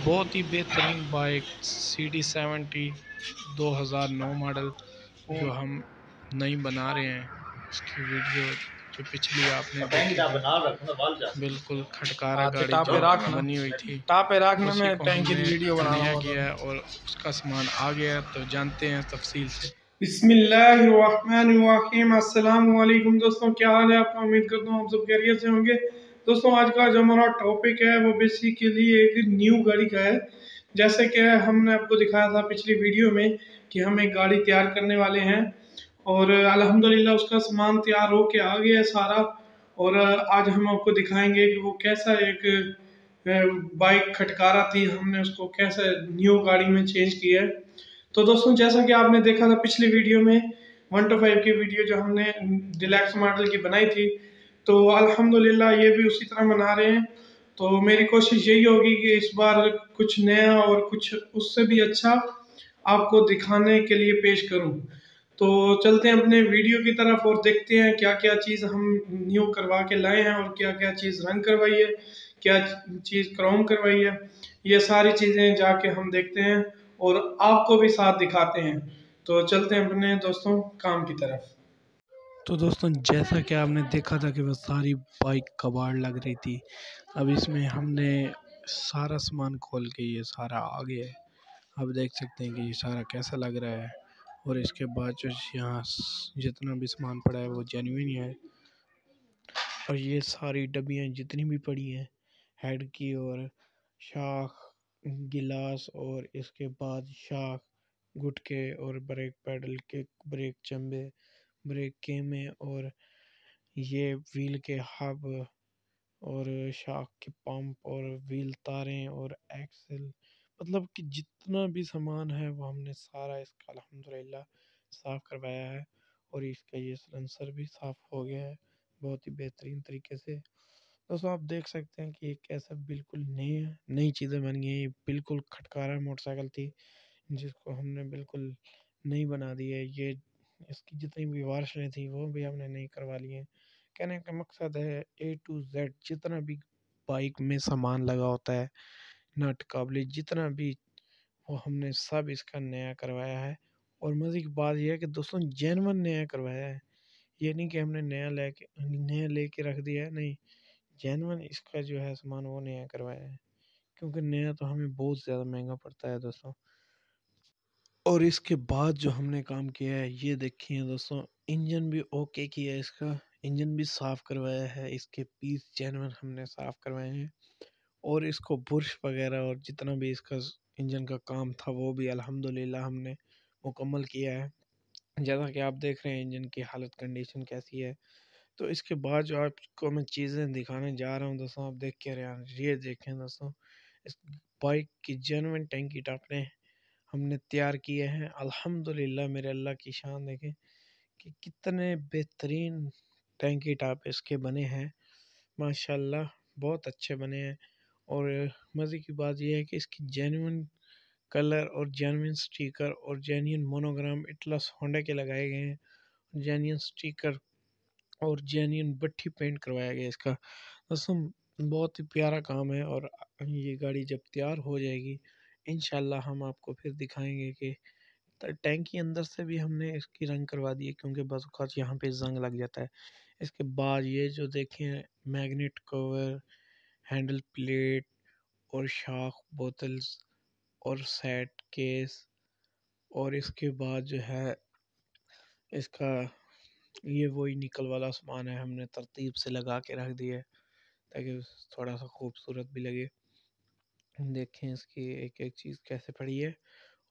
बहुत ही बेहतरीन bike CD70 2009 model जो हम नई बना रहे हैं। इसकी वीडियो जो पिछली आपने देखी थी, बिल्कुल खटकारा गाड़ी टापे जो राखना बनी हुई थी, टापे राखना उसी मैं को टैंक की हमने वीडियो बना रहा नया हूँ। किया है और उसका सामान आ गया है, तो जानते हैं तफसील से। बिस्मिल्लाहिर्रहमानिर्रहीम। अस्सलाम वालेकुम दोस्तों, क्या हाल है आपका? उम्मीद करता हूँ आप सब खैरियत से होंगे। दोस्तों, आज का जो हमारा टॉपिक है वो बेसिकली एक न्यू गाड़ी का है। जैसे कि हमने आपको दिखाया था पिछली वीडियो में कि हम एक गाड़ी तैयार करने वाले हैं और अल्हम्दुलिल्लाह उसका सामान तैयार होके आ गया है सारा। और आज हम आपको दिखाएंगे कि वो कैसा एक बाइक खटकारा थी, हमने उसको कैसे न्यू गाड़ी में चेंज किया है। तो दोस्तों, जैसा कि आपने देखा था पिछली वीडियो में 125 की वीडियो जो हमने डिलैक्स मॉडल की बनाई थी, तो अल्हम्दुलिल्लाह ये भी उसी तरह बना रहे हैं। तो मेरी कोशिश यही होगी कि इस बार कुछ नया और कुछ उससे भी अच्छा आपको दिखाने के लिए पेश करूं। तो चलते हैं अपने वीडियो की तरफ और देखते हैं क्या क्या चीज़ हम न्यू करवा के लाए हैं और क्या क्या चीज़ रंग करवाई है, क्या चीज़ क्रोम करवाई है। ये सारी चीज़ें जाके हम देखते हैं और आपको भी साथ दिखाते हैं। तो चलते हैं अपने दोस्तों काम की तरफ। तो दोस्तों, जैसा कि आपने देखा था कि वह सारी बाइक कबाड़ लग रही थी, अब इसमें हमने सारा सामान खोल के ये सारा आ गया है। अब देख सकते हैं कि ये सारा कैसा लग रहा है। और इसके बाद जो यहाँ जितना भी सामान पड़ा है वो जेन्युइन ही है। और ये सारी डब्बियाँ जितनी भी पड़ी हैं, हेड की और शाख, गिलास, और इसके बाद शाख, गुटके और ब्रेक पैडल के ब्रेक चंबे, ब्रेक केमे, और ये व्हील के हब और शाख के पंप और व्हील तारें और एक्सल, मतलब कि जितना भी सामान है वो हमने सारा इसका अल्हम्दुलिल्लाह साफ़ करवाया है। और इसका ये सिलेंसर भी साफ़ हो गया है बहुत ही बेहतरीन तरीके से। दोस्तों, आप देख सकते हैं कि एक ऐसा बिल्कुल नई नई चीज़ें बन गई हैं। ये बिल्कुल खटकारा मोटरसाइकिल थी जिसको हमने बिल्कुल नई बना दी है। ये इसकी जितनी भी वार्शलें थी वो भी हमने नई करवा ली हैं। कहने का मकसद है A to Z जितना भी बाइक में सामान लगा होता है, नट काबली जितना भी, वो हमने सब इसका नया करवाया है। और मज़े की बात यह है कि दोस्तों, जेन्युइन नया करवाया है। ये नहीं कि हमने नया लेके रख दिया है, नहीं, जेन्युइन इसका जो है सामान वो नया करवाया है। क्योंकि नया तो हमें बहुत ज़्यादा महंगा पड़ता है दोस्तों। और इसके बाद जो हमने काम किया है ये देखिए दोस्तों, इंजन भी ओके किया है इसका, इंजन भी साफ़ करवाया है, इसके पीस जेन्युइन हमने साफ़ करवाए हैं। और इसको बुर्श वगैरह और जितना भी इसका इंजन का काम था वो भी अल्हम्दुलिल्लाह हमने मुकम्मल किया है। जैसा कि आप देख रहे हैं इंजन की हालत कंडीशन कैसी है। तो इसके बाद जो आपको मैं चीज़ें दिखाने जा रहा हूँ दोस्तों, आप देख के रहे, ये देखें दोस्तों, इस बाइक की जेन्युइन टैंकी टापने हमने तैयार किए हैं। अल्हम्दुलिल्लाह, मेरे अल्लाह की शान देखें कि कितने बेहतरीन टैंकी टाप इसके बने हैं। माशाल्लाह, बहुत अच्छे बने हैं। और मज़े की बात यह है कि इसकी जेन्युइन कलर और जेन्युइन स्टिकर और जेन्युइन मोनोग्राम इटलस होंडा के लगाए गए हैं। जेन्युइन स्टिकर और जेन्युइन भट्ठी पेंट करवाया गया इसका। दोस्तों, बहुत ही प्यारा काम है। और ये गाड़ी जब तैयार हो जाएगी इंशाल्लाह हम आपको फिर दिखाएंगे कि टैंक के अंदर से भी हमने इसकी रंग करवा दी है, क्योंकि बस औक़ात यहाँ पे जंग लग जाता है। इसके बाद ये जो देखें, मैग्नेट कवर, हैंडल प्लेट और शाख बोतल्स और सेट केस, और इसके बाद जो है इसका ये वही निकल वाला सामान है, हमने तरतीब से लगा के रख दिया है ताकि थोड़ा सा खूबसूरत भी लगे। देखें इसकी एक एक चीज़ कैसे पड़ी है।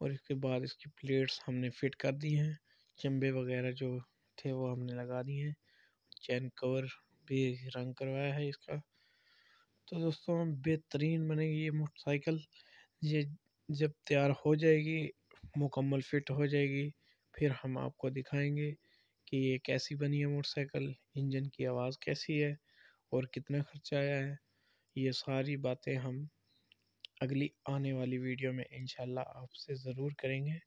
और इसके बाद इसकी प्लेट्स हमने फिट कर दी हैं, चंबे वगैरह जो थे वो हमने लगा दिए हैं, चैन कवर भी रंग करवाया है इसका। तो दोस्तों, बेहतरीन बनेगी ये मोटरसाइकिल। ये जब तैयार हो जाएगी, मुकम्मल फिट हो जाएगी, फिर हम आपको दिखाएंगे कि ये कैसी बनी है मोटरसाइकिल, इंजन की आवाज़ कैसी है और कितना खर्चा आया है। ये सारी बातें हम अगली आने वाली वीडियो में इंशाल्लाह आपसे ज़रूर करेंगे।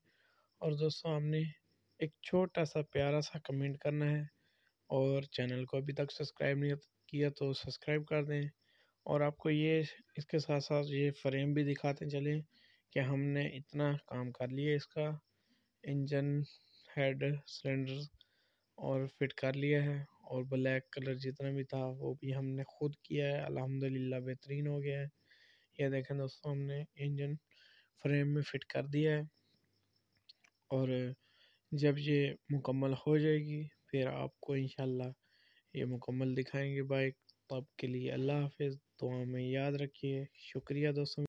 और दोस्तों, हमने एक छोटा सा प्यारा सा कमेंट करना है, और चैनल को अभी तक सब्सक्राइब नहीं किया तो सब्सक्राइब कर दें, और आपको ये इसके साथ साथ ये फ्रेम भी दिखाते चले कि हमने इतना काम कर लिया इसका। इंजन, हेड, सिलेंडर और फिट कर लिया है, और ब्लैक कलर जितना भी था वो भी हमने खुद किया है। अल्हम्दुलिल्लाह बेहतरीन हो गया है। ये देखें दोस्तों, हमने इंजन फ्रेम में फिट कर दिया है, और जब ये मुकम्मल हो जाएगी फिर आपको इंशाल्लाह ये मुकम्मल दिखाएंगे बाइक। तब के लिए अल्लाह हाफिज़, दुआ में याद रखिए। शुक्रिया दोस्तों।